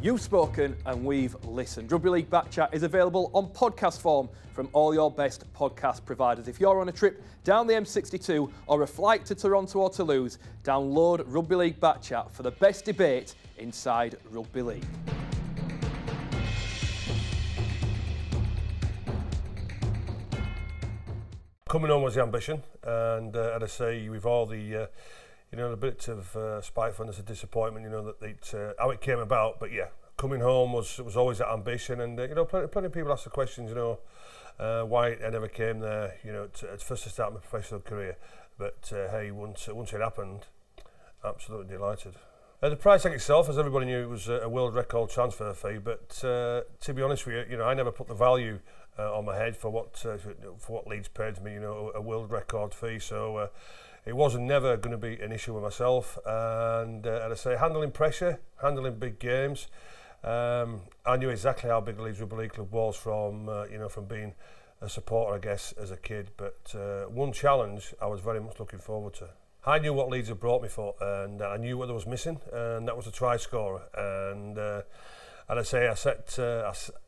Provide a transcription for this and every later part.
You've spoken and we've listened. Rugby League Back Chat is available on podcast form from all your best podcast providers. If you're on a trip down the M62 or a flight to Toronto or Toulouse, download Rugby League Back Chat for the best debate inside Rugby League. Coming on was the ambition, and I say with all the a bit of spitefulness and disappointment, that how it came about. But yeah, coming home was always that ambition, and plenty of people ask the questions, why I never came there, at first to start my professional career. But hey, once it happened, absolutely delighted. The price tag itself, as everybody knew, it was a world record transfer fee. But to be honest with you, I never put the value on my head for what Leeds paid me, a world record fee. So. It wasn't never going to be an issue with myself, and I say handling pressure, handling big games. I knew exactly how big Leeds Rugby League Club was from being a supporter, I guess, as a kid. But one challenge I was very much looking forward to. I knew what Leeds had brought me for, and I knew what there was missing, and that was a try scorer. And I say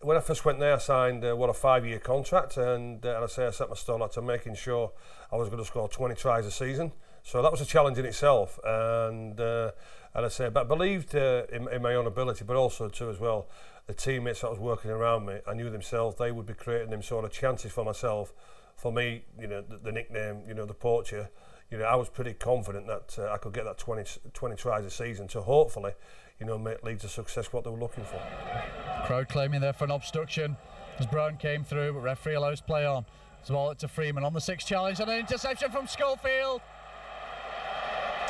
when I first went there, I signed a 5-year contract, and I set my stall out to making sure I was going to score 20 tries a season. So that was a challenge in itself, and I believed in my own ability, but also too as well the teammates that was working around me. I knew themselves; they would be creating them sort of chances for myself. For me, the nickname, the poacher. I was pretty confident that I could get that 20 tries a season to hopefully, make Leeds a success what they were looking for. Crowd claiming there for an obstruction as Brown came through, but referee allows play on. It's ball to Freeman on the 6th challenge and an interception from Schofield.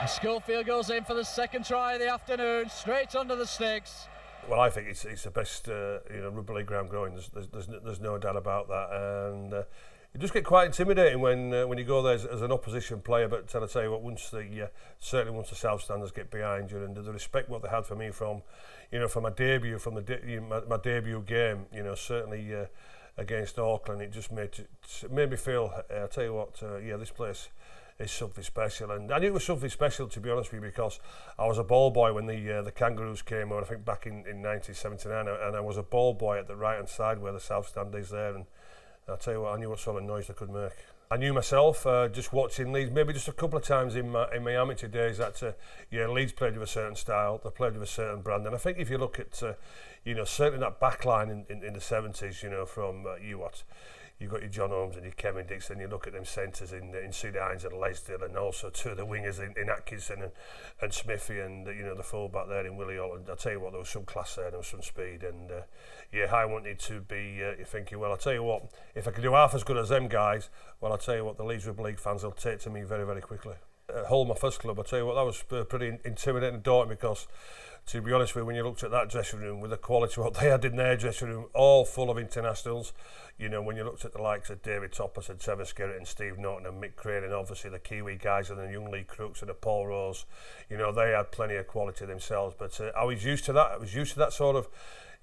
Schofield goes in for the second try of the afternoon, straight under the sticks. Well, I think it's the best rugby league ground growing. There's no doubt about that, and it just get quite intimidating when you go there as an opposition player. But I'll tell you what, certainly once the South Standers get behind you, and the respect what they had for me from my debut, my debut game, certainly against Auckland, it just made me feel. I'll tell you what, this place is something special, and I knew it was something special, to be honest with you, because I was a ball boy when the Kangaroos came over, I think back in 1979, and I was a ball boy at the right hand side where the South Stand is there, and I'll tell you what, I knew what sort of noise they could make. I knew myself, just watching Leeds, maybe just a couple of times in my amateur days, that Leeds played with a certain style, they played with a certain brand, and I think if you look at certainly that back line in the 70s, from you've got your John Holmes and your Kevin Dixon, you look at them centres in Sid Hines and Lesdale, and also two of the wingers in Atkinson and Smithy, and the full-back there in Willie Hall. And I'll tell you what, there was some class there was some speed, and I wanted to be thinking, well, I'll tell you what, if I could do half as good as them guys, well, I'll tell you what, the Leeds Rugby League fans will take to me very, very quickly. Hull, my first club, I'll tell you what, that was pretty intimidating and daunting, because to be honest with you, when you looked at that dressing room with the quality of what they had in their dressing room, all full of internationals, when you looked at the likes of David Toppers and Trevor Skerritt and Steve Norton and Mick Crane, and obviously the Kiwi guys and the young Lee Crooks and the Paul Rose, they had plenty of quality themselves. But I was used to that. I was used to that sort of,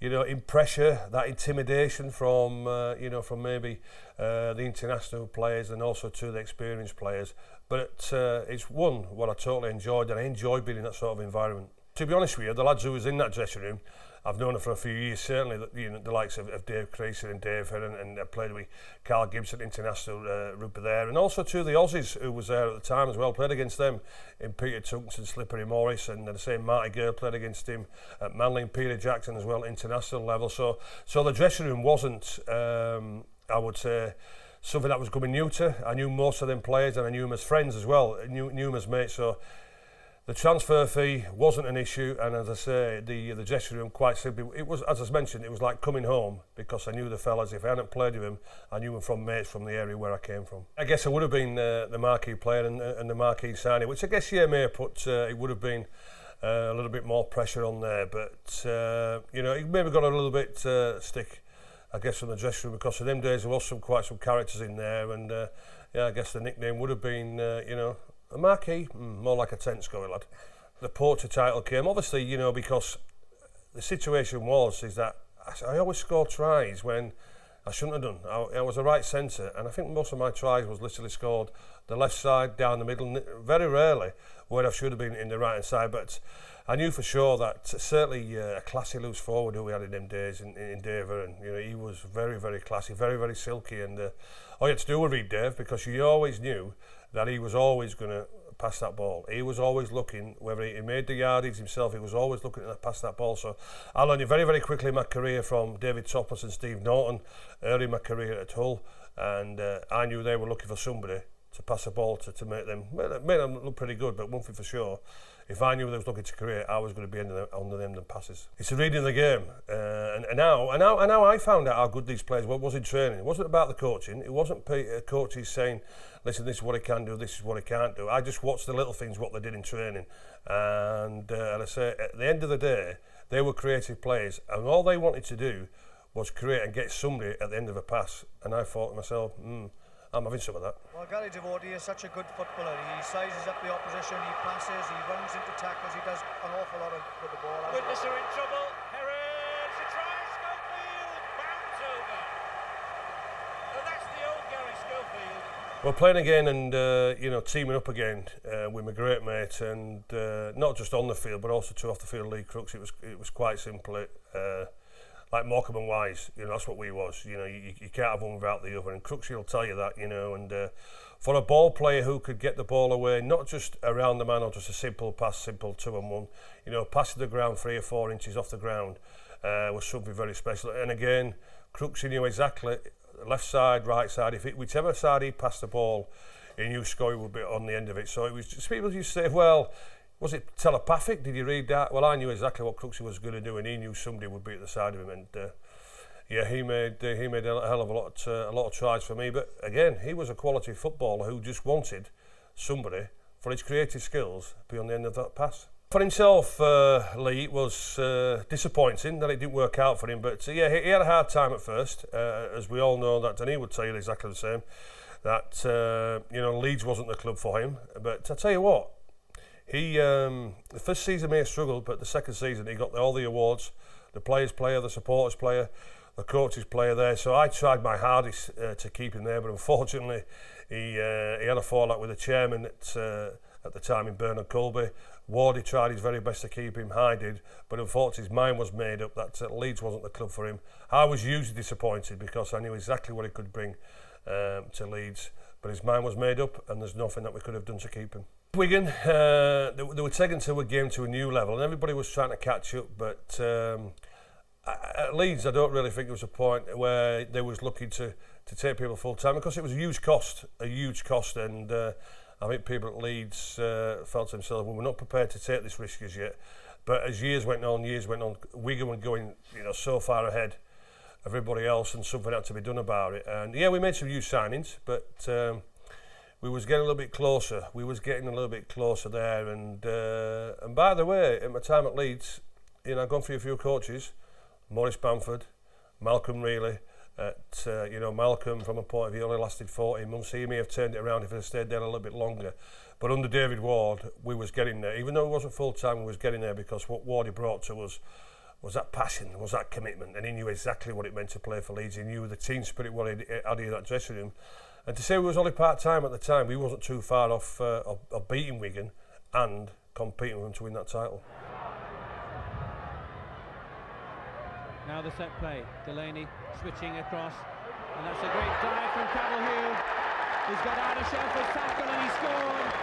in pressure, that intimidation from maybe the international players and also to the experienced players. But it's what I totally enjoyed, and I enjoyed being in that sort of environment. To be honest with you, the lads who was in that dressing room, I've known them for a few years, certainly the likes of Dave Creasy and Dave Heron, and I played with Carl Gibson, international rugby there, and also two of the Aussies who was there at the time as well, played against them in Peter Tunks and Slippery Morris, and the same Marty Gale played against him at Manly, and Peter Jackson as well, international level. So the dressing room wasn't, I would say, something that was coming new to. I knew most of them players, and I knew them as friends as well, knew them as mates. So the transfer fee wasn't an issue, and as I say, the dressing room, quite simply, it was, as I mentioned, it was like coming home, because I knew the fellas. If I hadn't played with them, I knew them from mates from the area where I came from. I guess I would have been the marquee player and the marquee signing, which I guess may have put, it would have been a little bit more pressure on there. But you know, he maybe got a little bit stick, I guess, from the dressing room, because in them days there was quite some characters in there, and yeah, I guess the nickname would have been, you know, a marquee, more like a tent scorer lad. The Porter title came, obviously, you know, because the situation is that I always scored tries when I shouldn't have done. I was a right centre, and I think most of my tries was literally scored the left side, down the middle, very rarely where I should have been in the right hand side. But I knew for sure that certainly a classy loose forward who we had in them days in Dave, and you know, he was very, very classy, very, very silky, and all you had to do was read Dave, because you always knew that he was always going to pass that ball. He was always looking, whether he made the yardage himself, he was always looking to pass that ball. So I learned it very, very quickly in my career from David Topless and Steve Norton early in my career at Hull, and I knew they were looking for somebody to pass the ball to make them look pretty good. But one thing for sure, if I knew they was looking to create, I was going to be under them than passes. It's a reading of the game, and now I found out how good these players were. Was in training. It wasn't about the coaching. It wasn't coaches saying, listen, this is what he can do, this is what he can't do. I just watched the little things, what they did in training, and I say, at the end of the day, they were creative players, and all they wanted to do was create and get somebody at the end of a pass. And I thought to myself, I'm having some of that. Well, Gary Devotie is such a good footballer. He sizes up the opposition, he passes, he runs into tackles, he does an awful lot with the ball. Goodness are in trouble. Helens, a try, Schofield bounds over. And that's the old Garry Schofield. Well, playing again and you know, teaming up again with my great mate, and not just on the field but also two off the field, Lee Crooks. It was quite simple. Like Morecambe and Wise, you know, that's what we was. You know, you can't have one without the other, and Crooksy will tell you that, you know. And for a ball player who could get the ball away, not just around the man or just a simple pass, simple 2-on-1, you know, passing the ground 3 or 4 inches off the ground was something very special. And again, Crooksy knew exactly left side, right side. Whichever side he passed the ball, he knew scoring would be on the end of it. So it was just, people used to say, well, was it telepathic? Did you read that? Well, I knew exactly what Crooksy was going to do, and he knew somebody would be at the side of him. And yeah, he made a hell of a lot of tries for me. But again, he was a quality footballer who just wanted somebody for his creative skills to be on the end of that pass. For himself, Lee, it was disappointing that it didn't work out for him. But yeah, he had a hard time at first, as we all know that, and he would tell you exactly the same. That you know, Leeds wasn't the club for him. But I tell you what. He the first season may have struggled, but the second season he got all the awards, the players' player, the supporters' player, the coaches' player there. So I tried my hardest to keep him there, but unfortunately he had a fallout with the chairman at the time in Bernard Colby. Wardy tried his very best to keep him, I did, but unfortunately his mind was made up that Leeds wasn't the club for him. I was hugely disappointed because I knew exactly what he could bring to Leeds, but his mind was made up and there's nothing that we could have done to keep him. Wigan, they were taken to a game to a new level, and everybody was trying to catch up. But at Leeds, I don't really think there was a point where they was looking to take people full time, because it was a huge cost, and I think people at Leeds felt to themselves, well, we're not prepared to take this risk as yet. But as years went on, Wigan were going, you know, so far ahead of everybody else, and something had to be done about it. And yeah, we made some huge signings, but we was getting a little bit closer. There, and by the way, at my time at Leeds, you know, I've gone through a few coaches, Maurice Bamford, Malcolm Reilly. You know, Malcolm, from a point of view, only lasted 14 months. He may have turned it around if he stayed there a little bit longer. But under David Ward, we was getting there. Even though it wasn't full time, we was getting there, because what Wardy brought to us was that passion, was that commitment, and he knew exactly what it meant to play for Leeds. He knew the team spirit, what he had in that dressing room. And to say we was only part-time at the time, we wasn't too far off of beating Wigan and competing with them to win that title. Now the set play, Delaney switching across, and that's a great dive from Cavill. He's got out of Shelford's tackle and he scored.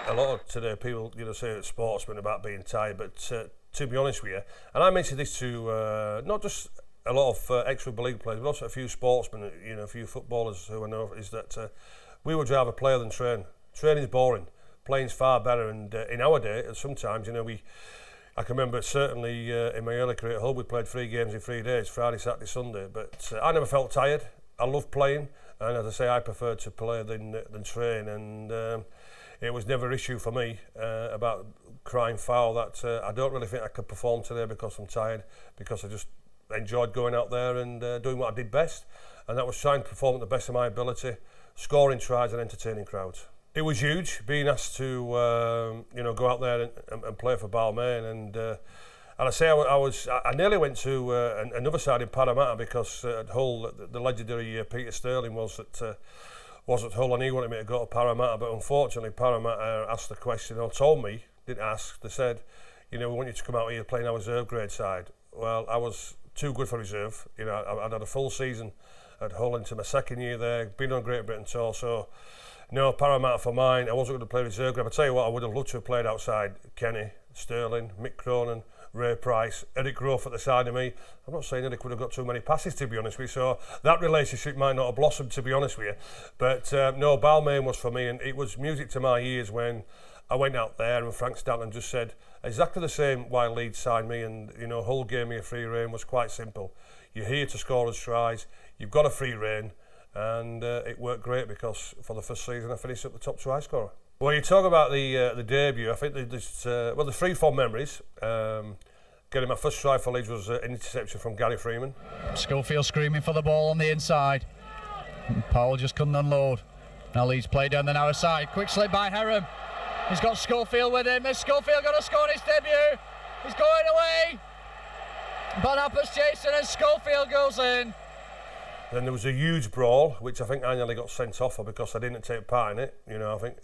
A lot of today people, you know, say it's sportsmen about being tired, but to be honest with you, and I mentioned this to not just a lot of ex-rugby league players, but also a few sportsmen, you know, a few footballers who I know, is that we would rather play than train. Training's boring, playing's far better, and in our day, sometimes, you know, I can remember certainly in my early career at Hull, we played 3 games in 3 days, Friday, Saturday, Sunday, but I never felt tired. I loved playing, and as I say, I preferred to play than train, and it was never an issue for me about crying foul. That I don't really think I could perform today because I'm tired, because I just enjoyed going out there and doing what I did best, and that was trying to perform at the best of my ability, scoring tries and entertaining crowds. It was huge being asked to go out there and play for Balmain, and I say I nearly went to another side in Parramatta, because at Hull the legendary Peter Sterling was at Hull, and he wanted me to go to Parramatta, but unfortunately Parramatta asked the question, or told me, didn't ask, they said, we want you to come out here playing our reserve grade side. Well, I was too good for reserve. I'd had a full season at Hull into my second year there, been on Great Britain tour, so no, Parramatta for mine. I wasn't going to play reserve grade. I tell you what, I would have loved to have played outside Kenny, Sterling, Mick Cronin, Ray Price, Eric Grove at the side of me. I'm not saying Eric would have got too many passes, to be honest with you, so that relationship might not have blossomed, to be honest with you. But no, Balmain was for me, and it was music to my ears when I went out there and Frank Stanton just said exactly the same why Leeds signed me, and Hull gave me a free rein. Was quite simple. You're here to score us tries, you've got a free rein, and it worked great, because for the first season I finished at the top try scorer. Well, you talk about the debut. I think the three fond memories. Getting my first try for Leeds was an interception from Gary Freeman. Schofield screaming for the ball on the inside. Powell just couldn't unload. Now Leeds play down the narrow side. Quick slip by Heron. He's got Schofield with him. Is Schofield going to score his debut? He's going away. Bonapper's chasing and Schofield goes in. Then there was a huge brawl, which I think I nearly got sent off for because I didn't take part in it. I think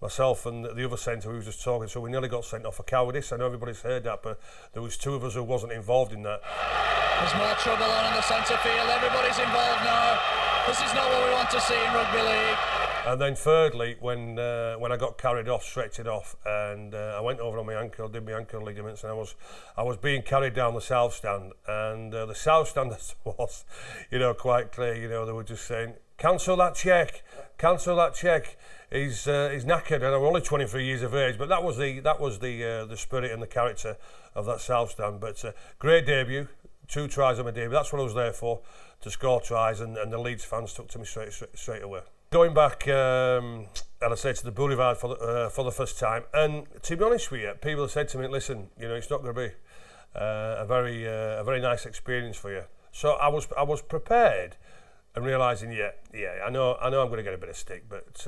myself and the other centre who was just talking, so we nearly got sent off for cowardice. I know everybody's heard that, but there was two of us who wasn't involved in that. There's more trouble on in the centre field. Everybody's involved now. This is not what we want to see in rugby league. And then thirdly, when I got carried off, stretched it off, and I went over on my ankle, did my ankle ligaments, and I was being carried down the south stand, and the south standers was, quite clear. They were just saying, cancel that check, he's knackered, and I'm only 23 years of age, but that was the spirit and the character of that south stand. But great debut, 2 tries on my debut. That's what I was there for, to score tries, and the Leeds fans took to me straight away. Going back, and I say to the Boulevard for the first time, and to be honest with you, people have said to me, listen, it's not going to be a very nice experience for you. So I was prepared, and realising, I know I'm going to get a bit of stick, but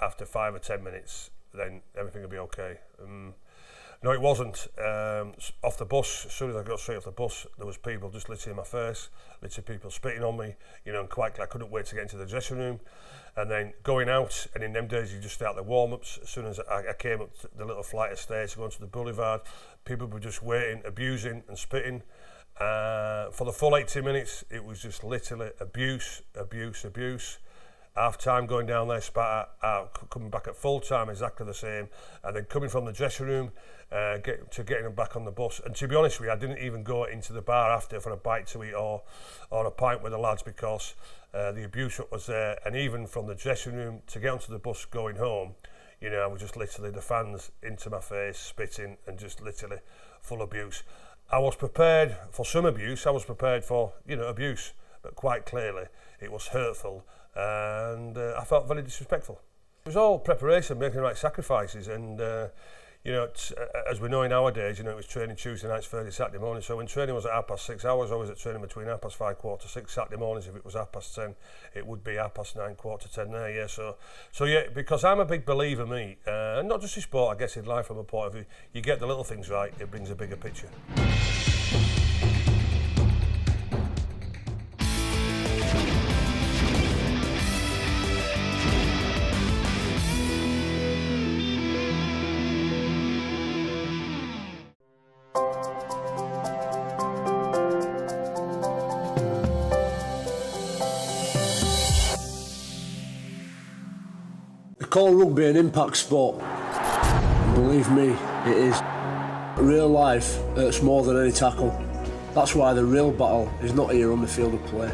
after 5 or 10 minutes, then everything will be okay. No, it wasn't. Off the bus, as soon as I got straight off the bus, there was people just literally in my face, literally people spitting on me, and quite I couldn't wait to get into the dressing room. And then going out, and in them days you just start the warm-ups. As soon as I came up the little flight of stairs going to the Boulevard, people were just waiting, abusing and spitting. For the full 80 minutes, it was just literally abuse. Half time going down there, spatter, coming back at full time, exactly the same, and then coming from the dressing room, getting them back on the bus. And to be honest with you, I didn't even go into the bar after for a bite to eat or a pint with the lads, because the abuse was there. And even from the dressing room to get onto the bus going home, I was just literally the fans into my face, spitting, and just literally full abuse. I was prepared for some abuse. I was prepared for abuse, but quite clearly it was hurtful. And I felt very disrespectful. It was all preparation, making the right sacrifices, and as we know nowadays, it was training Tuesday nights, Thursday, Saturday morning. So when training was at 6:30, I was always at training between 5:30, 5:45. Saturday mornings, if it was 10:30, it would be 9:30, 9:45 there. Yeah, so yeah, because I'm a big believer, me, and not just in sport, I guess in life from a point of view. You get the little things right, it brings a bigger picture. Call rugby an impact sport. Believe me, it is. Real life hurts more than any tackle. That's why the real battle is not here on the field of play,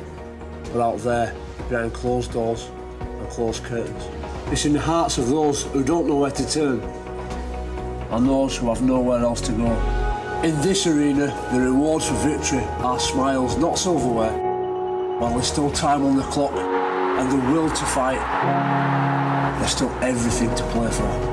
but out there, behind closed doors and closed curtains. It's in the hearts of those who don't know where to turn, and those who have nowhere else to go. In this arena, the rewards for victory are smiles, not silverware. While there's still time on the clock and the will to fight, there's still everything to play for.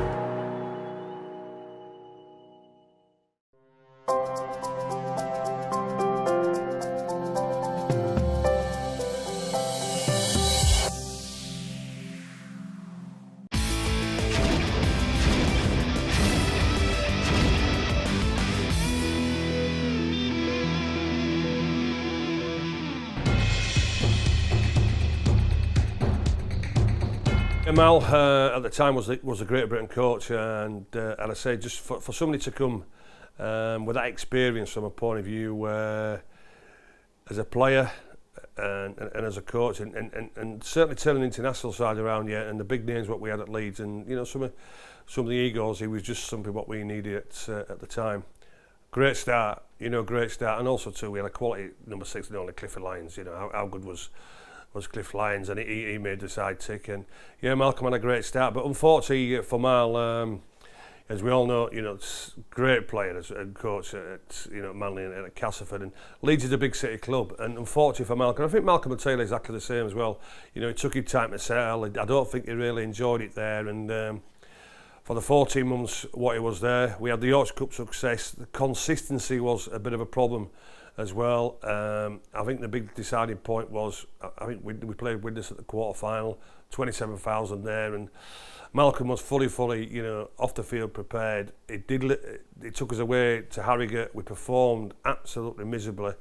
Mal at the time was a Great Britain coach, and I say just for somebody to come with that experience from a point of view as a player and as a coach, and certainly turning international side around, and the big names what we had at Leeds, and you know some of the egos, he was just something what we needed at the time. Great start, and also too we had a quality number 6 and only Clifford Lyons. You know how good was Cliff Lyons, and he made the side tick. And Malcolm had a great start, but unfortunately for Mal, as we all know, great player and coach at Manly and at Castleford, and Leeds is a big city club. And unfortunately for Malcolm, I think Malcolm would tell you exactly the same as well. He took his time to settle. I don't think he really enjoyed it there, and for the 14 months what he was there, we had the Yorkshire Cup success. The consistency was a bit of a problem as well. I think the big deciding point was, I think we played Widnes at the quarter final, 27,000 there, and Malcolm was fully off the field prepared. It took us away to Harrogate. We performed absolutely miserably,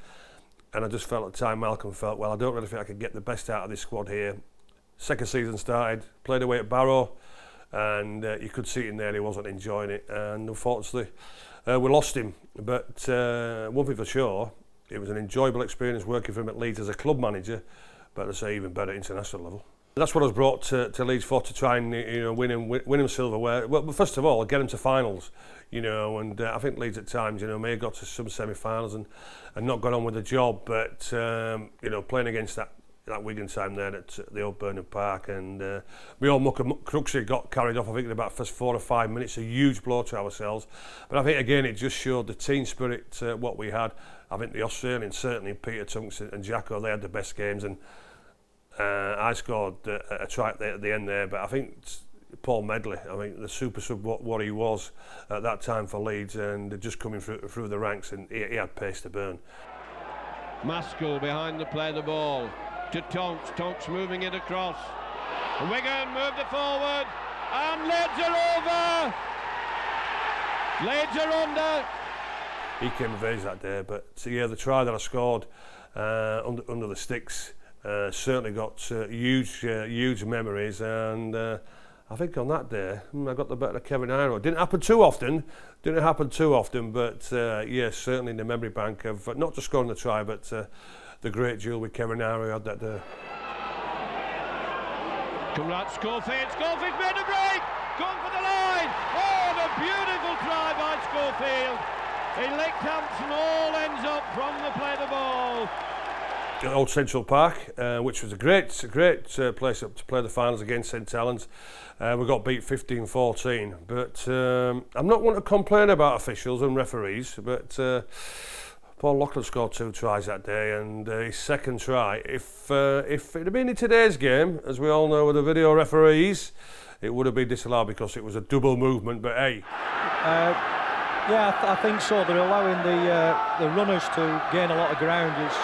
and I just felt at the time Malcolm felt, well, I don't really think I could get the best out of this squad here. Second season started, played away at Barrow, and you could see it in there, he wasn't enjoying it, and unfortunately we lost him. But one thing for sure, it was an enjoyable experience working for him at Leeds as a club manager, but to say even better international level. That's what I was brought to Leeds for, to try and win him silverware. Well, first of all, get him to finals, and I think Leeds at times may have got to some semi-finals and not got on with the job, but playing against that Wigan time there at the old Burnham Park, and we all Cruxy got carried off, I think in about the first 4 or 5 minutes, a huge blow to ourselves. But I think again it just showed the team spirit what we had. I think the Australians, certainly Peter Tunks and Jacko, they had the best games, and I scored a try at the end there, but I think Paul Medley, I think the super sub what he was at that time for Leeds, and just coming through the ranks, and he had pace to burn. Maskell behind the play the ball to Tonks. Tonks moving it across. Wigan moved it forward, and Leeds are over. Leeds are under. He came of age that day, but the try that I scored under the sticks certainly got huge memories, and I think on that day I got the better of Kevin Iro. Didn't happen too often, but certainly in the memory bank of not just scoring the try, but the great duel with Kevin Iro had that day. Conrad Schofield made a break, gone for the line. Oh, the beautiful try by Schofield. He licked Hampson, all ends up from the play the ball. At Old Central Park, which was a great place to play the finals against St Helens. We got beat 15-14, but I'm not one to complain about officials and referees, but Paul Loughlin scored 2 tries that day, and his second try, if it had been in today's game, as we all know with the video referees, it would have been disallowed because it was a double movement, but hey. I think so. They're allowing the runners to gain a lot of ground. It's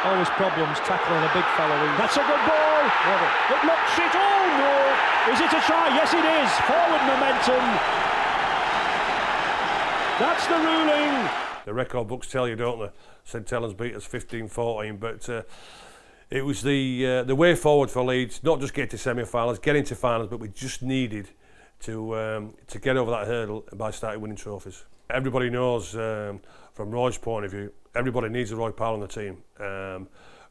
always problems tackling a big fellow. That's a good ball. It looks it. Oh no! Is it a try? Yes, it is. Forward momentum. That's the ruling. The record books tell you, don't they? St Helens beat us 15-14, but it was the way forward for Leeds. Not just get to semi-finals, get into finals, but we just needed to get over that hurdle by starting winning trophies. Everybody knows, from Roy's point of view, everybody needs a Roy Powell on the team.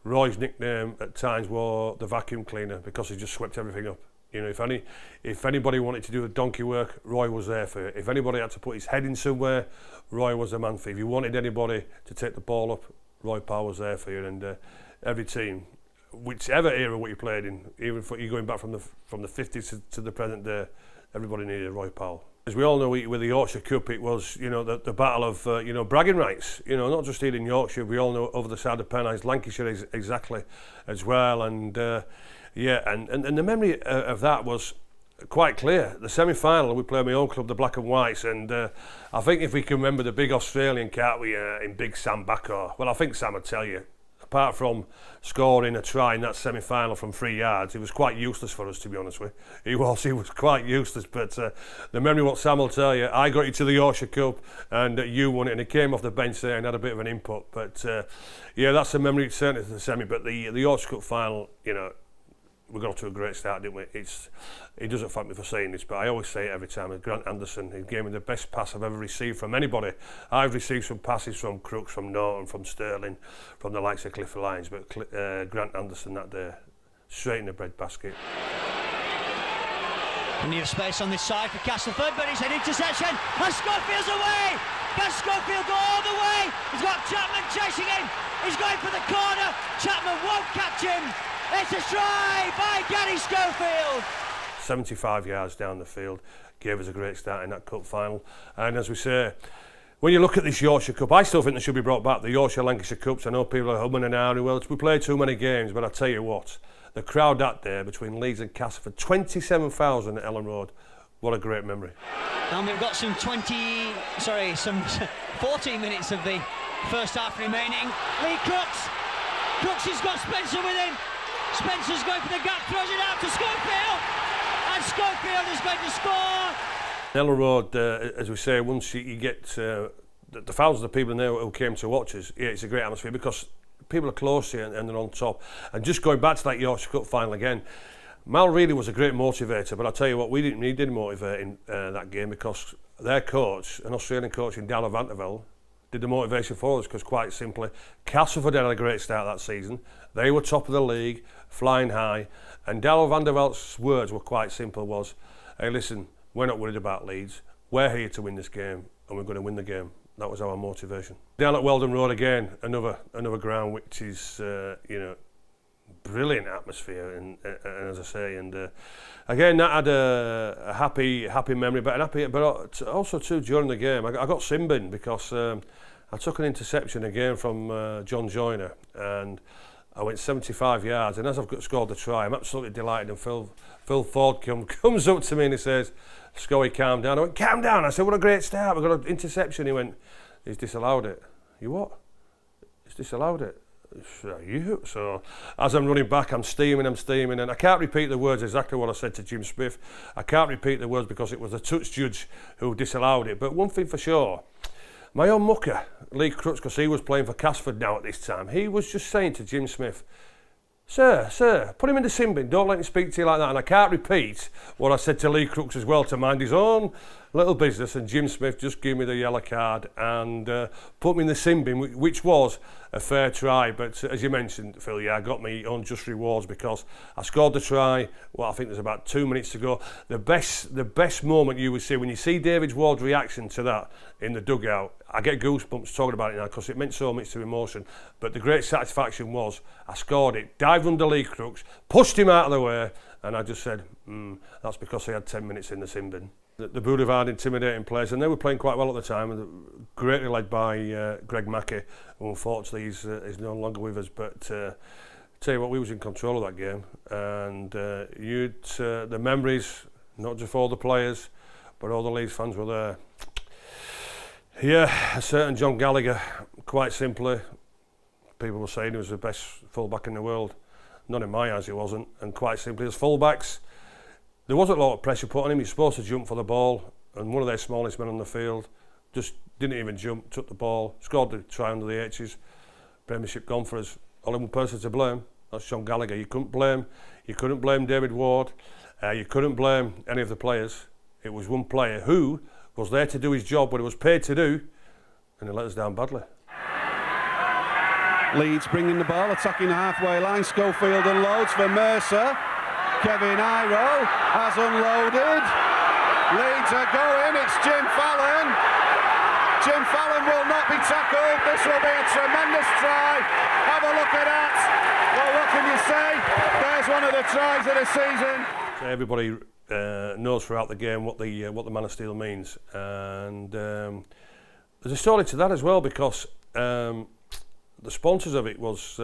Roy's nickname at times was the vacuum cleaner because he just swept everything up. If anybody wanted to do the donkey work, Roy was there for you. If anybody had to put his head in somewhere, Roy was the man for you. If you wanted anybody to take the ball up, Roy Powell was there for you. And every team, whichever era what you played in, even if you're going back from the 50s to the present day, everybody needed Roy Powell. As we all know, with the Yorkshire Cup, it was the battle of bragging rights. Not just here in Yorkshire. We all know over the side of Pennines, Lancashire exactly as well. And and the memory of that was quite clear. The semi-final, we played my own club, the Black and Whites, and I think if we can remember the big Australian, can't we, in Big Sam Backor? Well, I think Sam would tell you, apart from scoring a try in that semi-final from 3 yards, it was quite useless for us, to be honest with you. He was quite useless, but the memory what Sam will tell you, I got you to the Yorkshire Cup and you won it, and he came off the bench there and had a bit of an input, but yeah, that's a memory, certainly to the semi, but the Yorkshire Cup final, you know, we got off to a great start, didn't we? He doesn't thank me for saying this, but I always say it every time. Grant Anderson, he gave me the best pass I've ever received from anybody. I've received some passes from Crooks, from Norton, from Sterling, from the likes of Clifford Lyons, but Grant Anderson that day, straight in the bread basket. Plenty of space on this side for Castleford, but it's an interception, and Schofield's away! Can Schofield go all the way? He's got Chapman chasing him, he's going for the corner, Chapman won't catch him! It's a try by Garry Schofield! 75 yards down the field, gave us a great start in that cup final. And as we say, when you look at this Yorkshire Cup, I still think they should be brought back, the Yorkshire Lancashire Cups. I know people are humming and ahhing, well, we played too many games, but I tell you what, the crowd that day between Leeds and Castleford, 27,000 at Ellen Road, what a great memory. And we've got some 14 minutes of the first half remaining. Lee Crooks has got Spencer with him. Spencer's going for the gap, throws it out to Schofield, and Schofield is going to score. Ellen Road, as we say, once you get the thousands of people in there who came to watch us, yeah, it's a great atmosphere because people are close here and they're on top. And just going back to that Yorkshire Cup final again, Mal really was a great motivator, but I'll tell you what, we didn't need any motivating that game because their coach, an Australian coach in Darrell van der Velde, did the motivation for us because quite simply, Castleford had a great start that season. They were top of the league, flying high, and Darrell van der Velde's words were quite simple, was, hey listen, we're not worried about Leeds, we're here to win this game and we're going to win the game. That was our motivation. Down at Weldon Road again, another ground which is, you know, brilliant atmosphere and as I say, and again that had a happy memory, but also too during the game I got sin-binned because I took an interception again from John Joyner and I went 75 yards, and as I've scored the try, I'm absolutely delighted, and Phil Ford comes up to me and he says, Scoey, calm down. I went, calm down. I said, what a great start, we've got an interception. He went, he's disallowed it. You what? He's disallowed it. So as I'm running back, I'm steaming, and I can't repeat the words exactly what I said to Jim Smith. I can't repeat the words because it was the touch judge who disallowed it. But one thing for sure, my own mucker, Lee Crooks, because he was playing for Castleford now at this time, he was just saying to Jim Smith, Sir, put him in the sin bin, don't let him speak to you like that. And I can't repeat what I said to Lee Crooks as well, to mind his own little business, and Jim Smith just gave me the yellow card and put me in the sin bin, which was a fair try, but as you mentioned, Phil, yeah, I got my own just rewards because I scored the try. Well, I think there's about 2 minutes to go. The best moment you would see when you see David Ward's reaction to that in the dugout, I get goosebumps talking about it now because it meant so much to emotion, but the great satisfaction was I scored it, dived under Lee Crooks, pushed him out of the way, and I just said, that's because I had 10 minutes in the sin bin. The Boulevard intimidating players, and they were playing quite well at the time, greatly led by Greg Mackey, who unfortunately is no longer with us, but tell you what, we was in control of that game, and the memories, not just for all the players, but all the Leeds fans were there. Yeah, a certain John Gallagher, quite simply, people were saying he was the best fullback in the world. Not in my eyes he wasn't, and quite simply as fullbacks, there wasn't a lot of pressure put on him. He's supposed to jump for the ball, and one of their smallest men on the field just didn't even jump, took the ball, scored the try under the H's. Premiership gone for us. Only one person to blame, that's John Gallagher. You couldn't blame David Ward, you couldn't blame any of the players. It was one player who was there to do his job, what he was paid to do, and he let us down badly. Leeds bringing the ball, attacking the halfway line. Schofield unloads for Mercer. Kevin Iro has unloaded. Leeds are going, it's Jim Fallon. Jim Fallon will not be tackled. This will be a tremendous try. Have a look at that. Well, what can you say? There's one of the tries of the season. So everybody knows throughout the game what the Man of Steel means, and there's a story to that as well because the sponsors of it was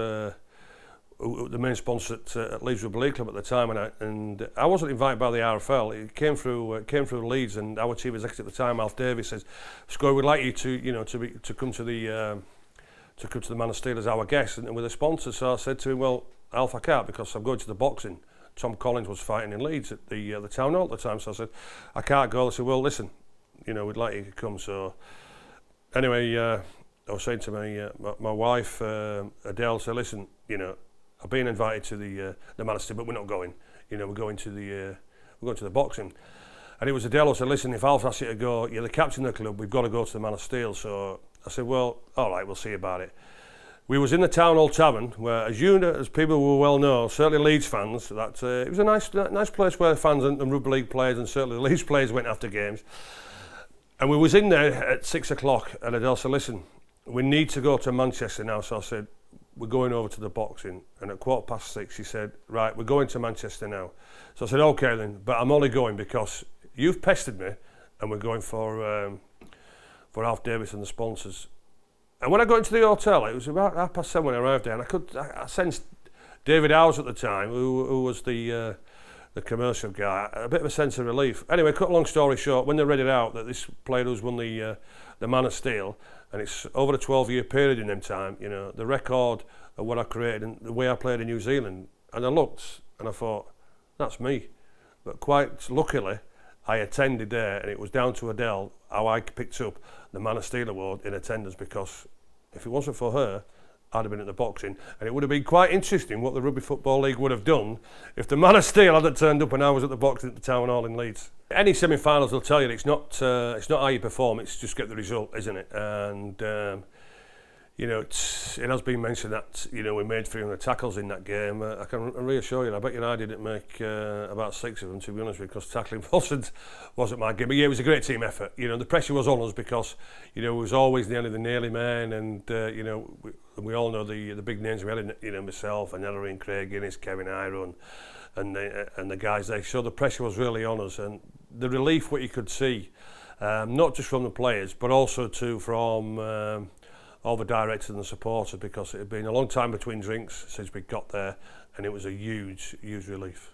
the main sponsor at Leeds Rugby League Club at the time, and I wasn't invited by the RFL. It came through Leeds, and our chief executive at the time, Alf Davies, says, "Score, we'd like you to come to the Man of Steel as our guest and with a sponsor." So I said to him, "Well, Alf, I can't because I'm going to the boxing." Tom Collins was fighting in Leeds at the town hall at the time, so I said, "I can't go." They said, "Well, listen, we'd like you to come." So anyway, I was saying to my wife Adele, said, "Listen, I've been invited to the Man of Steel, but we're not going. We're going to the boxing." And it was Adele who said, "Listen, if Alf asks you to go, you're the captain of the club. We've got to go to the Man of Steel." So I said, "Well, all right, we'll see about it." We was in the Town Hall Tavern, where, as people will well know, certainly Leeds fans, that it was a nice place where fans and rugby league players and certainly the Leeds players went after games. And we was in there at 6 o'clock, and Adele said, "Listen, we need to go to Manchester now." So I said, "We're going over to the boxing." And at 6:15, she said, "Right, we're going to Manchester now." So I said, "Okay then, but I'm only going because you've pestered me, and we're going for Alf Davis and the sponsors." And when I got into the hotel, it was about 7:30 when I arrived there, and I sensed David Howes at the time, who was the commercial guy, a bit of a sense of relief. Anyway, cut a long story short, when they read it out that this player who's won the Man of Steel, and it's over a 12-year period in them time, the record of what I created and the way I played in New Zealand, and I looked and I thought, that's me. But quite luckily, I attended there, and it was down to Adele how I picked up the Man of Steel award in attendance, because if it wasn't for her, I'd have been at the boxing, and it would have been quite interesting what the Rugby Football League would have done if the Man of Steel hadn't turned up and I was at the boxing at the Town Hall in Leeds. Any semi-finals will tell you it's not how you perform, it's just get the result, isn't it? And it has been mentioned that we made 300 tackles in that game. I can reassure you, I bet I didn't make about 6 of them, to be honest, because tackling wasn't my game. But yeah, it was a great team effort. The pressure was on us because it was always nearly the nearly man, and we all know the big names we had in myself and Ellery and Craig Guinness, Kevin Iro, and the guys there. So the pressure was really on us, and the relief what you could see, not just from the players, but also from all the directors and the supporters, because it had been a long time between drinks since we got there, and it was a huge relief.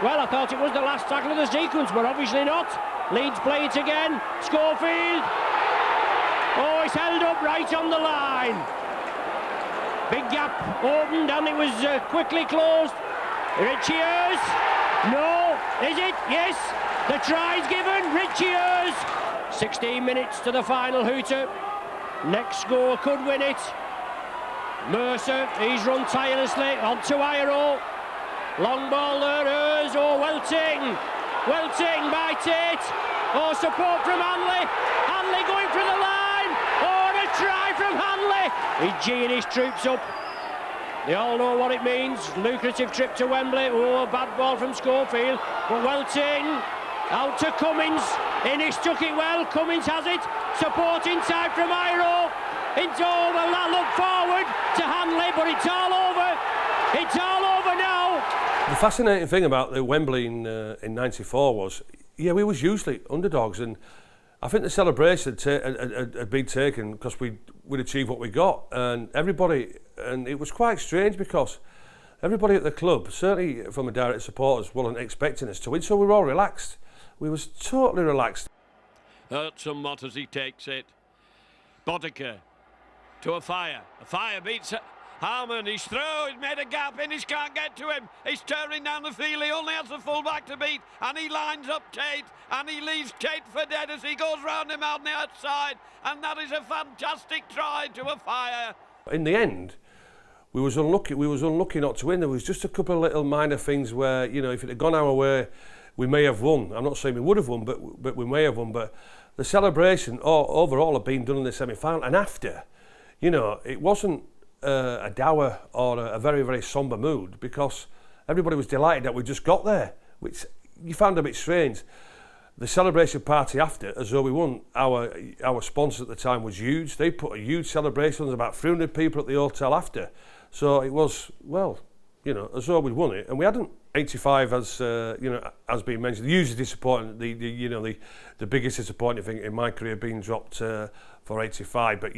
Well, I thought it was the last tackle of the sequence, but obviously not. Leeds play it again. Schofield. Oh, it's held up right on the line. Big gap opened, and it was quickly closed. Richiers. No. Is it? Yes. The try's given. Richiers. 16 minutes to the final hooter. Next score could win it. Mercer, he's run tirelessly onto Iro. Long ball there is. Oh, Welting by Tate. Oh, support from Hanley. Hanley going for the line. Oh, a try from Hanley. He's geeing his troops up. They all know what it means. Lucrative trip to Wembley. Oh, a bad ball from Schofield. But Welting out to Cummins. Innes took it well. Cummins has it. Support inside from Iro. It's over. That look forward to Hanley, but it's all over. It's all over now. The fascinating thing about the Wembley in '94 was, we was usually underdogs, and I think the celebration had been taken because we'd achieved what we got, and it was quite strange because everybody at the club, certainly from the direct supporters, wasn't expecting us to win, so we were all relaxed. We was totally relaxed. Hurts somewhat as he takes it. Boddicker to a fire. A fire beats Harmon. He's through. He's made a gap. Innes can't get to him. He's turning down the field. He only has the full-back to beat. And he lines up Tate. And he leaves Tate for dead as he goes round him out on the outside. And that is a fantastic try to a fire. In the end, we was unlucky. We was unlucky not to win. There was just a couple of little minor things where, if it had gone our way, we may have won. I'm not saying we would have won, but we may have won. But the celebration overall had been done in the semi-final, and after, it wasn't a dour or a very, very sombre mood, because everybody was delighted that we just got there, which you found a bit strange. The celebration party after, as though we won, our sponsor at the time was huge. They put a huge celebration. There was about 300 people at the hotel after. So it was, as though we'd won it, and we hadn't. 85, as has been mentioned, hugely disappointing. The biggest disappointing thing in my career being dropped for 85. But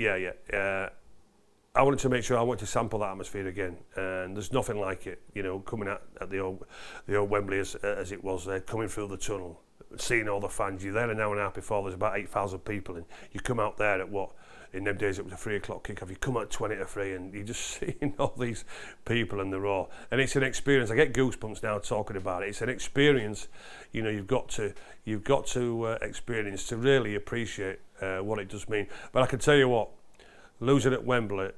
I wanted to make sure I wanted to sample that atmosphere again, and there's nothing like it. You know, coming at the old Wembley as it was there, coming through the tunnel, seeing all the fans. You're there an hour and a half before. There's about 8,000 people, and you come out there at what? In them days it was a 3 o'clock kick-off. You come out 20 to 3 and you're just seeing all these people in the raw. And it's an experience. I get goosebumps now talking about it. It's an experience, you know, you've got to experience to really appreciate what it does mean. But I can tell you what, losing at Wembley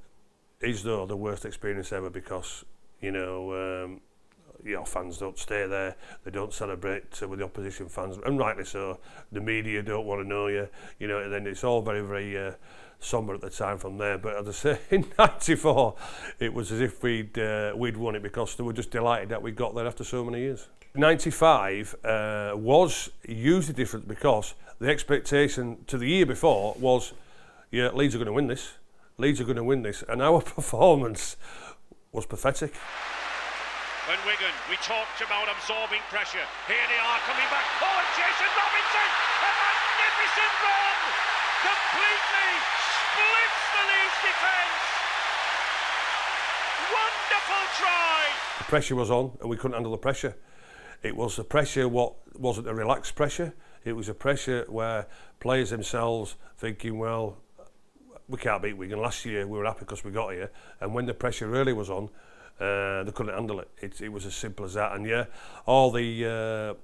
is though the worst experience ever, because, you know, fans don't stay there, they don't celebrate with the opposition fans, and rightly so. The media don't want to know you, you know, and then it's all very, very sombre at the time from there. But as I say, in '94, it was as if we'd won it, because they were just delighted that we got there after so many years. '95 was hugely different, because the expectation to the year before was, yeah, Leeds are going to win this. Leeds are going to win this, and our performance was pathetic. And Wigan, we talked about absorbing pressure. Here they are coming back. Oh, and Jason Robinson, a magnificent run! Completely splits the Leeds defence. Wonderful try! The pressure was on, and we couldn't handle the pressure. It was the pressure, what wasn't a relaxed pressure. It was a pressure where players themselves thinking, well, we can't beat Wigan. Last year we were happy because we got here, and when the pressure really was on, they couldn't handle it. It was as simple as that. And yeah, all the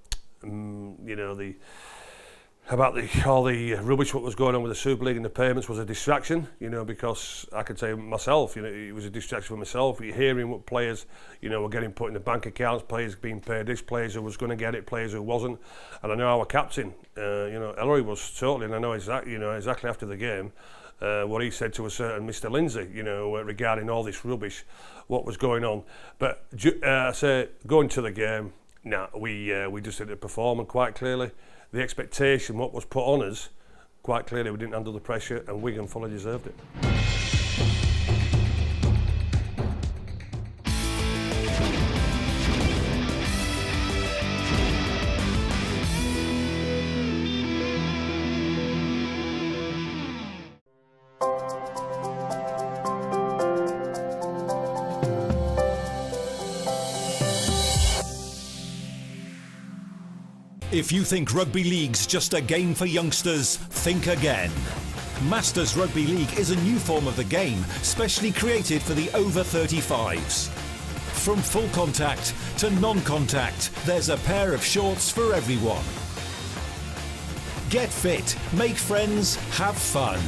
all the rubbish what was going on with the Super League and the payments was a distraction, you know, because I could say myself, you know, it was a distraction for myself. You're hearing what players, you know, were getting put in the bank accounts, players being paid this, players who was going to get it, players who wasn't. And I know our captain, you know, Ellery was totally, and I know exactly after the game, what he said to a certain Mr. Lindsay, you know, regarding all this rubbish, what was going on. But I say, going to the game, we just didn't perform, and quite clearly, the expectation, what was put on us, quite clearly we didn't handle the pressure, and Wigan fully deserved it. If you think Rugby League's just a game for youngsters, think again. Masters Rugby League is a new form of the game, specially created for the over 35s. From full contact to non-contact, there's a pair of shorts for everyone. Get fit, make friends, have fun.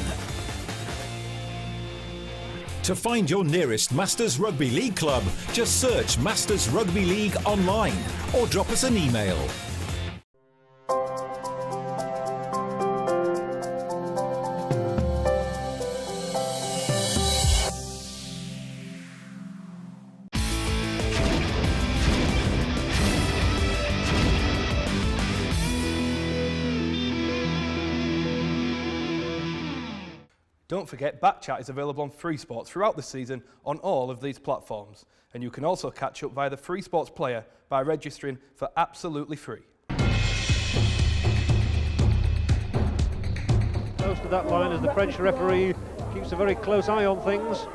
To find your nearest Masters Rugby League club, just search Masters Rugby League online or drop us an email. Don't forget, Backchat is available on FreeSports throughout the season on all of these platforms. And you can also catch up via the FreeSports player by registering for absolutely free. Close to that line as the French referee keeps a very close eye on things.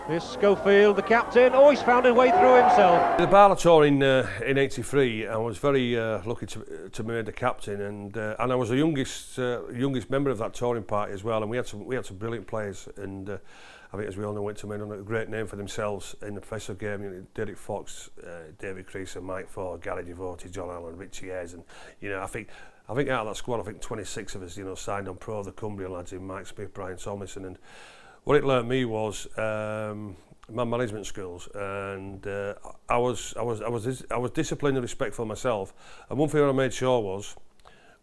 Here's Schofield, the captain. Oh, he's found a way through himself. The Barla tour in '83, I was very lucky to be made the captain, and I was the youngest member of that touring party as well. And we had some brilliant players, and I think, as we all know, went to make a great name for themselves in the professional game. You know, Derek Fox, David Creaser, Mike Ford, Gary Devote, John Allen, Richie Ayres, and you know, I think out of that squad, I think 26 of us, you know, signed on pro. The Cumbria lads in Mike Smith, Brian Tomlinson, and what it learnt me was my management skills, and I was disciplined and respectful myself. And one thing I made sure was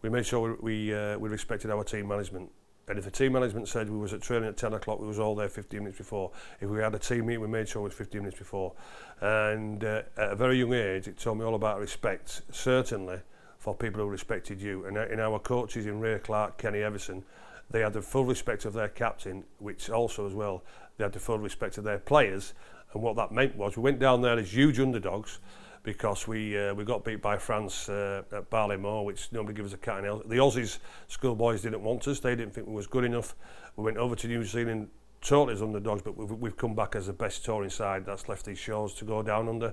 we made sure we respected our team management. And if the team management said we was at training at 10 o'clock, we was all there 15 minutes before. If we had a team meeting, we made sure it was 15 minutes before. And at a very young age, it taught me all about respect, certainly for people who respected you. And in our coaches, in Ray Clark, Kenny Everson, they had the full respect of their captain, which also as well, they had the full respect of their players. And what that meant was we went down there as huge underdogs, because we got beat by France at Barley-Moore, which nobody gave us a cat and hell. The Aussies schoolboys didn't want us. They didn't think we was good enough. We went over to New Zealand totally as underdogs, but we've come back as the best touring side that's left these shores to go down under.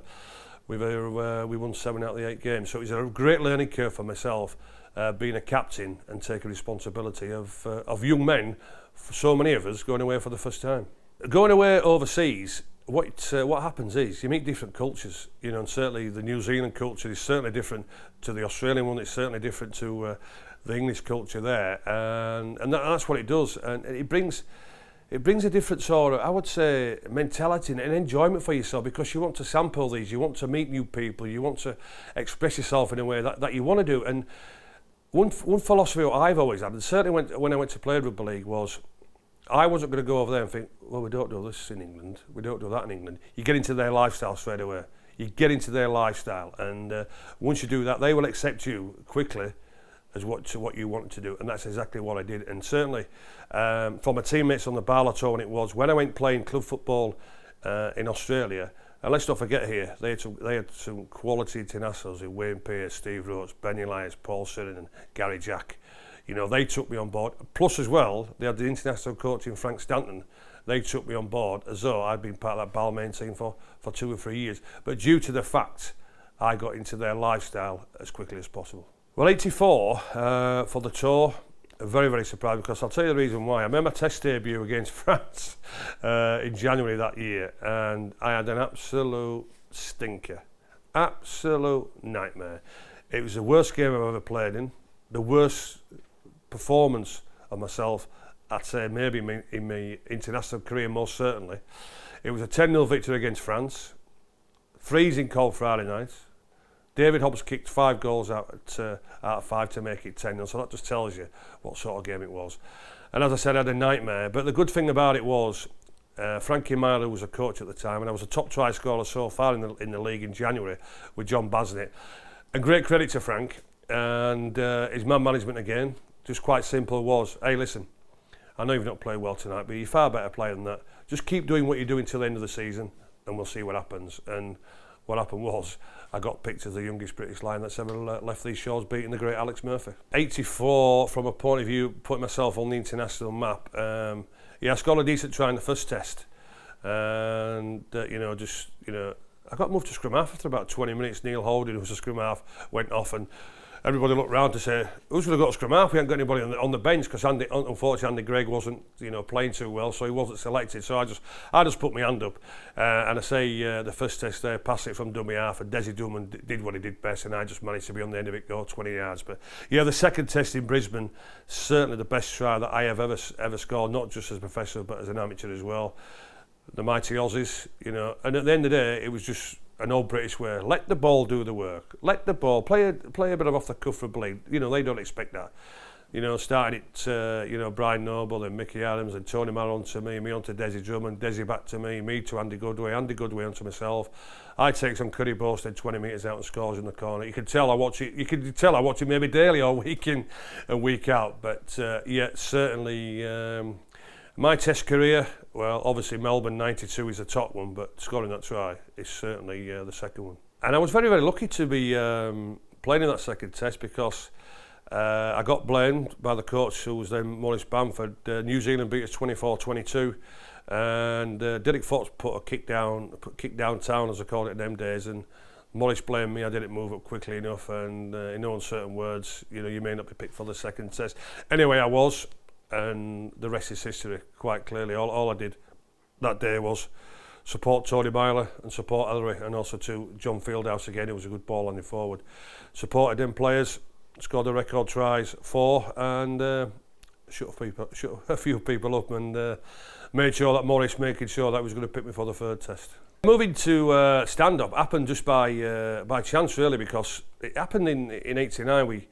We won 7 out of the 8 games, so it was a great learning curve for myself, being a captain and taking responsibility of young men, for so many of us, going away for the first time. Going away overseas, what happens is you meet different cultures, you know, and certainly the New Zealand culture is certainly different to the Australian one. It's certainly different to the English culture there, and that's what it does, and it brings a different sort of, I would say, mentality and enjoyment for yourself, because you want to sample these, you want to meet new people, you want to express yourself in a way that you want to do. And one philosophy that I've always had, and certainly when I went to play Rugby League, was I wasn't going to go over there and think, well, we don't do this in England, we don't do that in England. You get into their lifestyle straight away. You get into their lifestyle, and once you do that, they will accept you quickly as what you want to do, and that's exactly what I did. And certainly from my teammates on the Barlow tour, when it was, when I went playing club football in Australia, and let's not forget here, they had some quality internationals in Wayne Pearce, Steve Rhodes, Ben Elias, Paul Sirin and Gary Jack. You know, they took me on board. Plus as well, they had the international coach in Frank Stanton. They took me on board as though I'd been part of that Balmain team for 2 or 3 years. But due to the fact I got into their lifestyle as quickly as possible. Well, 84 for the tour, very, very surprised, because I'll tell you the reason why. I remember my test debut against France in January that year, and I had an absolute stinker, absolute nightmare. It was the worst game I've ever played in, the worst performance of myself, I'd say maybe in my international career, most certainly. It was a 10-0 victory against France, freezing cold Friday night. David Hobbs kicked 5 goals out of 5 to make it 10-0, so that just tells you what sort of game it was. And as I said, I had a nightmare, but the good thing about it was Frankie Myler was a coach at the time, and I was a top try scorer so far in the league in January with John Basnett. And great credit to Frank and his man management again. Just quite simple was, hey, listen, I know you've not played well tonight, but you're far better player than that. Just keep doing what you're doing till the end of the season, and we'll see what happens. And what happened was, I got picked as the youngest British Lion that's ever left these shores, beating the great Alex Murphy. 84, from a point of view, putting myself on the international map. Yeah, I scored a decent try in the first test, and I got moved to scrum half after about 20 minutes. Neil Holden, who was a scrum half, went off, and everybody looked round to say, who's going to go to scrum half? We haven't got anybody on the bench, because unfortunately Andy Gregg wasn't playing too well, so he wasn't selected. So I just put my hand up, and I say the first test there, passed it from dummy half, and Desi Duman did what he did best, and I just managed to be on the end of it, go 20 yards. But yeah, the second test in Brisbane, certainly the best try that I have ever scored, not just as a professional but as an amateur as well. The mighty Aussies, and at the end of the day, it was just an old British way. Let the ball do the work. Let the ball play a bit of off the cuff Rugby League. They don't expect that. Starting it, Brian Noble and Mickey Adams and Tony Marr on to me on to Desi Drummond, Desi back to me to Andy Goodway on to myself. I take some curry boasted 20 metres out and scores in the corner. You could tell I watch it maybe daily or week in and week out. But yeah, certainly my test career, well, obviously Melbourne 92 is the top one, but scoring that try is certainly the second one. And I was very, very lucky to be playing in that second test, because I got blamed by the coach, who was then Maurice Bamford. New Zealand beat us 24-22, and Derek Fox put a kick downtown, as I called it in them days, and Maurice blamed me. I didn't move up quickly enough, and in no uncertain words, you may not be picked for the second test. Anyway, I was. And the rest is history, quite clearly. All I did that day was support Tony Myler and support Ellery, and also to John Fieldhouse again. It was a good ball landing forward. Supported them players, scored the record tries 4, and shut a few people up, and made sure that Maurice making sure that he was going to pick me for the third test. Moving to stand-up happened just by chance, really, because it happened in 89.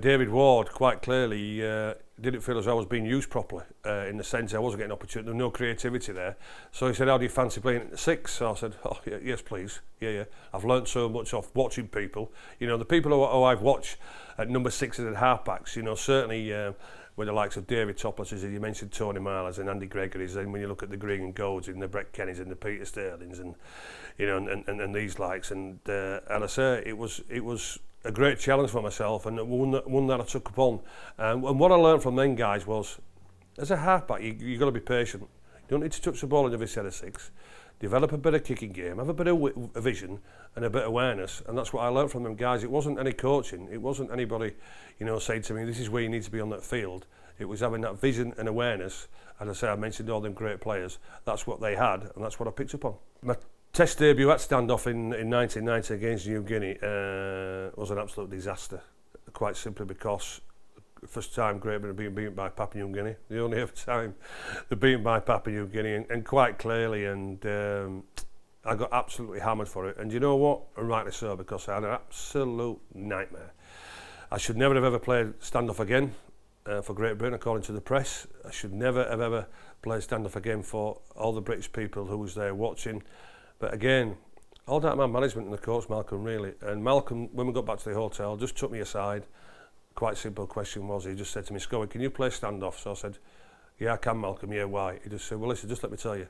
David Ward quite clearly didn't feel as I was being used properly, in the sense I wasn't getting opportunity, there was no creativity there. So he said, how do you fancy playing at 6? So I said, oh yeah, yes please, yeah. I've learnt so much off watching people. The people who I've watched at number 6s and halfbacks, certainly with the likes of David Topless, as you mentioned, Tony Marlers and Andy Gregory's, and when you look at the Green and Golds and the Brett Kennys and the Peter Sterlings and and these likes, and I say it was a great challenge for myself, and one that I took upon. And what I learned from them guys was, as a halfback, you've got to be patient. You don't need to touch the ball in every set of 6. Develop a bit of kicking game, have a bit of vision and a bit of awareness, and that's what I learned from them guys. It wasn't any coaching, it wasn't anybody, saying to me, this is where you need to be on that field. It was having that vision and awareness. As I say, I mentioned all them great players. That's what they had, and that's what I picked up on. My Test debut at standoff in 1990 against New Guinea was an absolute disaster, quite simply because the first time Great Britain being beaten by Papua New Guinea, the only other time they're beaten by Papua New Guinea, and quite clearly, and I got absolutely hammered for it. And you know what? And rightly so, because I had an absolute nightmare. I should never have ever played standoff again for Great Britain, according to the press. I should never have ever played standoff again for all the British people who was there watching. But again, all down to my management and the coach, Malcolm, really. And Malcolm, when we got back to the hotel, just took me aside. Quite simple question was, he just said to me, Scully, can you play standoff? So I said, yeah, I can, Malcolm, yeah, why? He just said, well, listen, just let me tell you,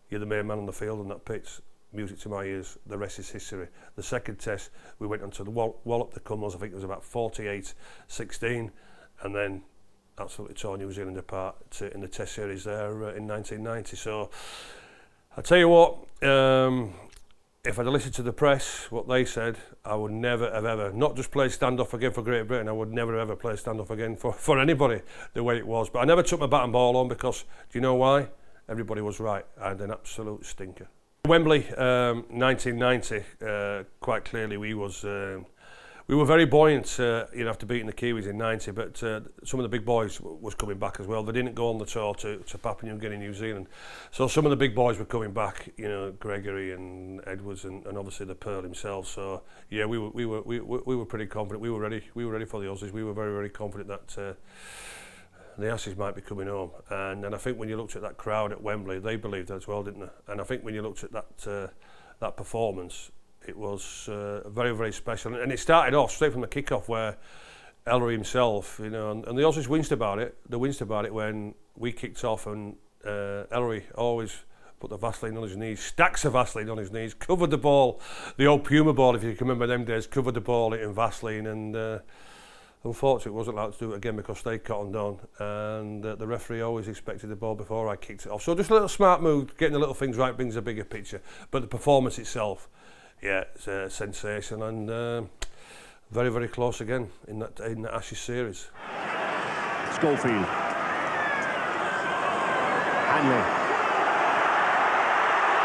you're the main man on the field on that pitch. Music to my ears, the rest is history. The second test, we went onto the wallop the Cummels, I think it was about 48-16, and then absolutely tore New Zealand apart in the test series there in 1990. So I tell you what, if I'd listened to the press, what they said, I would never have ever, not just play standoff again for Great Britain, I would never ever play standoff again for anybody the way it was. But I never took my bat and ball on because, do you know why? Everybody was right. I had an absolute stinker. Wembley, 1990, quite clearly we were very buoyant, after beating the Kiwis in 90, but some of the big boys was coming back as well. They didn't go on the tour to Papua New Guinea, New Zealand. So some of the big boys were coming back, Gregory and Edwards and obviously the Pearl himself. So yeah, we were pretty confident. We were ready for the Aussies. We were very, very confident that the Ashes might be coming home. And I think when you looked at that crowd at Wembley, they believed that as well, didn't they? And I think when you looked at that performance, it was very, very special. And it started off straight from the kick-off where Ellery himself, and the Aussies winced about it. They winced about it when we kicked off, and Ellery always put the Vaseline on his knees, stacks of Vaseline on his knees, covered the ball, the old Puma ball, if you can remember them days, covered the ball in Vaseline, and unfortunately wasn't allowed to do it again because they cottoned on, and the referee always expected the ball before I kicked it off. So just a little smart move, getting the little things right brings a bigger picture. But the performance itself, yeah, it's a sensation, and very, very close again in that Ashes series. Schofield. Hanley.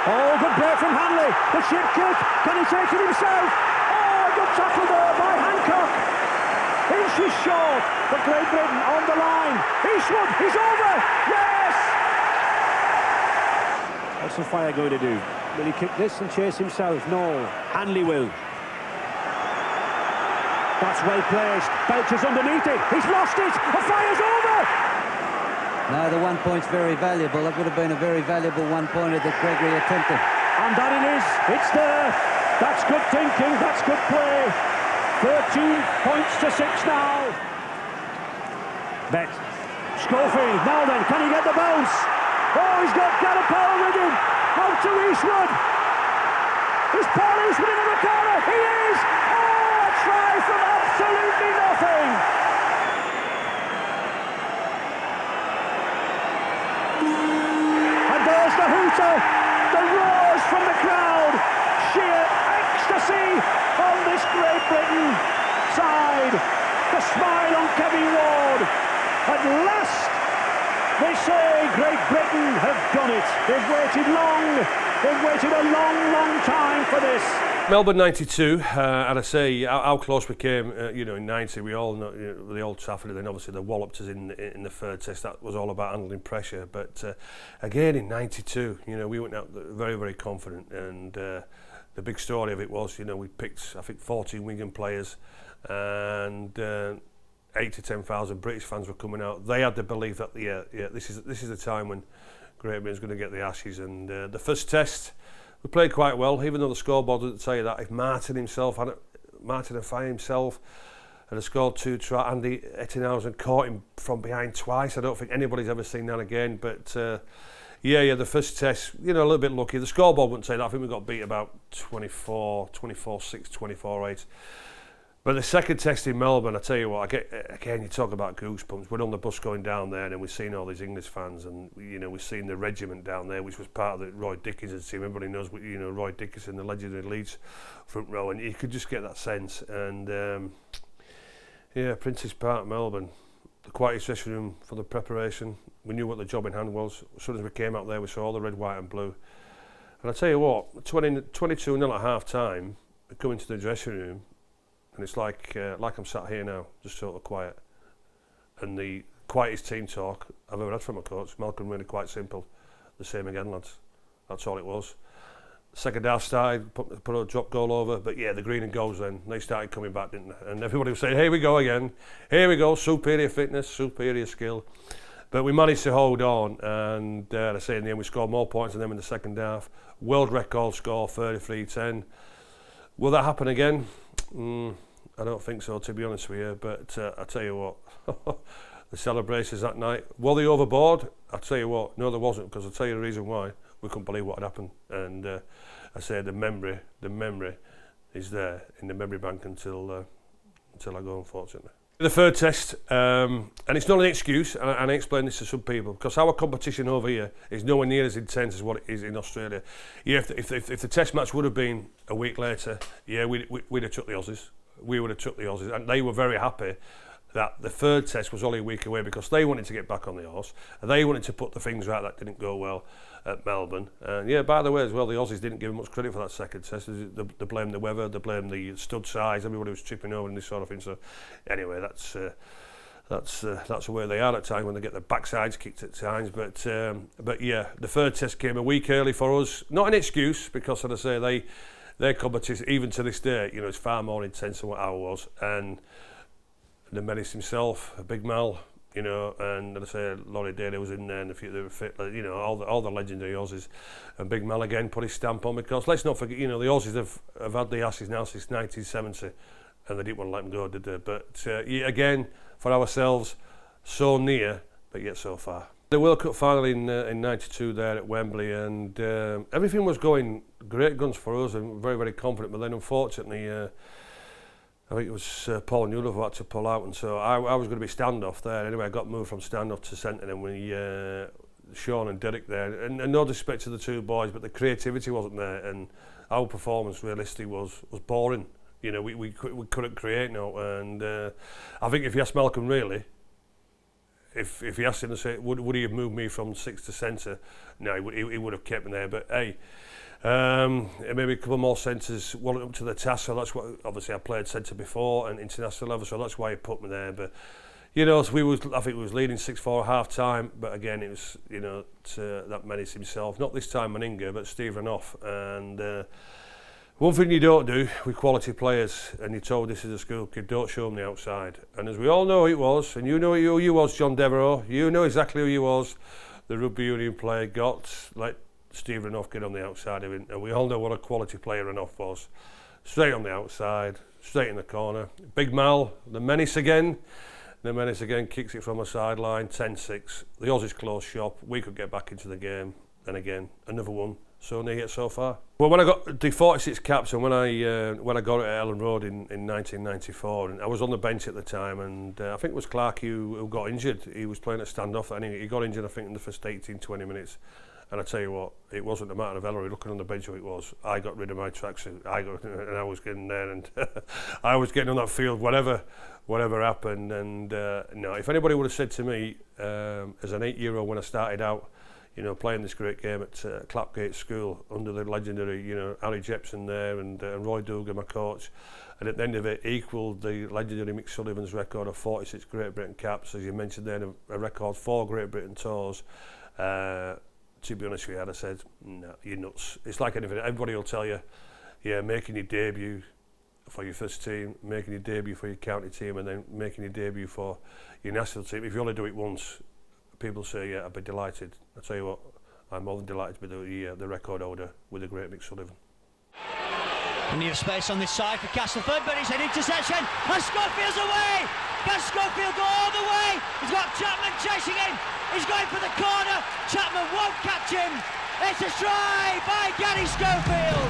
Oh, good play from Hanley. The ship kick. Can he take it himself? Oh, good tackle there by Hancock. Inches short, but Great Britain on the line. Eastwood, he's over. Yes! What's the Fire going to do? Will he kick this and chase himself? No. Hanley will. That's well placed. Belcher's underneath it. He's lost it. The Fire's over. Now the 1 point's very valuable. That would have been a very valuable 1 pointer that Gregory attempted. And that it is. It's there. That's good thinking. That's good play. 13 points to 6 now. Bet. Schofield. Now then, can he get the bounce? Oh, he's got Powell with him. Out to Eastwood. Is Paul Eastwood in the corner? He is. Oh, a try from absolutely nothing. And there's the hooter. The roars from the crowd. Sheer ecstasy on this Great Britain side. The smile on Kevin Ward. At last, they say Great Britain have done it. They've waited long. They've waited a long, long time for this. Melbourne 92, and I say how close we came, in 90, we all know the Old Trafford, and then obviously the walloped us in the third test. That was all about handling pressure. But again in 92, we went out very, very confident, and the big story of it was, we picked, I think, 14 Wigan players, and 8 to 10,000 British fans were coming out. They had the belief that this is the time when Great Britain's going to get the Ashes. And the first test, we played quite well, even though the scoreboard didn't tell you that. If Martin and Fire himself had scored 2 tries, Andy Ettinghausen caught him from behind twice. I don't think anybody's ever seen that again. But the first test, a little bit lucky. The scoreboard wouldn't say that. I think we got beat about 24-6, 24-8. But the second test in Melbourne, I tell you what, again, you talk about goosebumps. We're on the bus going down there, and we've seen all these English fans, and we've seen the regiment down there, which was part of the Roy Dickinson team. Everybody knows, Roy Dickinson, the legendary Leeds front row, and you could just get that sense. And Prince's Park, Melbourne, the quietest dressing room for the preparation. We knew what the job in hand was. As soon as we came out there, we saw all the red, white, and blue. And I tell you what, 22-0 at half time, we come into the dressing room. And it's like I'm sat here now, just sort of quiet. And the quietest team talk I've ever had from a coach. Malcolm, really quite simple. The same again, lads. That's all it was. Second half started, put a drop goal over. But yeah, the green and golds then, they started coming back, didn't they? And everybody was saying, here we go again. Here we go, superior fitness, superior skill. But we managed to hold on. And I say in the end, we scored more points than them in the second half. World record score, 33-10. Will that happen again? I don't think so, to be honest with you, but I tell you what, the celebrations that night, were they overboard? I'll tell you what, no there wasn't, because I'll tell you the reason why. We couldn't believe what had happened, and I say the memory is there in the memory bank until I go, unfortunately. The third test, and it's not an excuse, and I explain this to some people, because our competition over here is nowhere near as intense as what it is in Australia. Yeah, if the test match would have been a week later, yeah, we'd have took the Aussies. We would have took the Aussies, and they were very happy that the third test was only a week away, because they wanted to get back on the horse, and they wanted to put the things right that didn't go well at Melbourne. And yeah, by the way as well, the Aussies didn't give them much credit for that second test. They blamed the weather, they blamed the stud size, everybody was tripping over and this sort of thing. So anyway, that's the way they are at times when they get their backsides kicked at times. But yeah, the third test came a week early for us. Not an excuse, because as I say, their competition, even to this day, it's far more intense than what ours was. And the menace himself, Big Mal, and as I say, Laurie Daly was in there, and they were fit, all the legendary Aussies. And Big Mal again put his stamp on, because let's not forget, the Aussies have had the Ashes now since 1970, and they didn't want to let them go, did they? But again, for ourselves, so near, but yet so far. The World Cup final in '92 there at Wembley, and everything was going great guns for us, and very, very confident. But then, unfortunately, I think it was Paul Newell who had to pull out, and so I was going to be standoff there. Anyway, I got moved from standoff to centre, and we Sean and Derek there. And no disrespect to the two boys, but the creativity wasn't there, and our performance realistically was boring. We couldn't create now, and I think if you ask Malcolm really, if he asked him to say, would he have moved me from 6 to centre? No, he would have kept me there. But hey, maybe a couple more centres weren't up to the task. So that's what. Obviously, I played centre before and international level, so that's why he put me there. But I think we was leading 6-4 at half time. But again, it was that menace himself. Not this time Meninga, but Steve ran off. And one thing you don't do with quality players, and you're told this is a school kid, don't show them the outside. And as we all know it was, and you know who you was, John Devereux, you know exactly who you was, the rugby union player, let Steve Renouf get on the outside of him, and we all know what a quality player Renouf was. Straight on the outside, straight in the corner. Big Mal, the menace again. The menace again kicks it from a sideline, 10-6. The Aussies closed shop, we could get back into the game, and again, another one. So near yet so far. Well, when I got the 46 caps, and when I got it at Ellen Road in 1994, and I was on the bench at the time, and I think it was Clark who got injured. He was playing at standoff, and he got injured, I think, in the first 18-20 minutes. And I tell you what, it wasn't a matter of Ellery looking on the bench who it was. I got rid of my tracksuit. And I was getting there, and I was getting on that field, whatever happened. And no, if anybody would have said to me as an 8-year-old when I started out, playing this great game at Clapgate School under the legendary, Ali Jepson there and Roy Dugan, my coach, and at the end of it equalled the legendary Mick Sullivan's record of 46 Great Britain caps, as you mentioned then, a record 4 Great Britain tours. To be honest with you, I'd have said, no, you're nuts. It's like anything. Everybody will tell you, yeah, making your debut for your first team, making your debut for your county team, and then making your debut for your national team. If you only do it once, people say, yeah, I'd be delighted. I tell you what, I'm more than delighted to be the record holder with the great Mick Sullivan. Plenty of space on this side for Castleford, but it's an interception, and Schofield's away! Can Schofield go all the way? He's got Chapman chasing him. He's going for the corner. Chapman won't catch him. It's a try by Garry Schofield.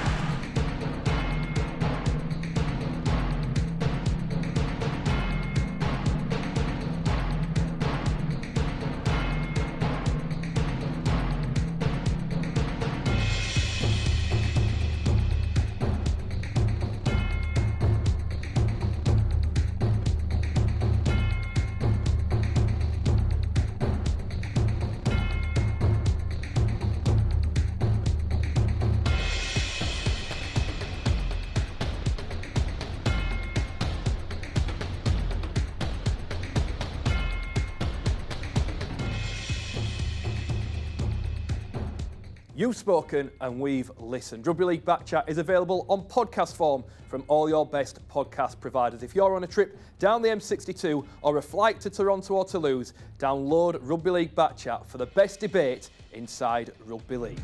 You've spoken and we've listened. Rugby League Back Chat is available on podcast form from all your best podcast providers. If you're on a trip down the M62 or a flight to Toronto or Toulouse, download Rugby League Back Chat for the best debate inside Rugby League.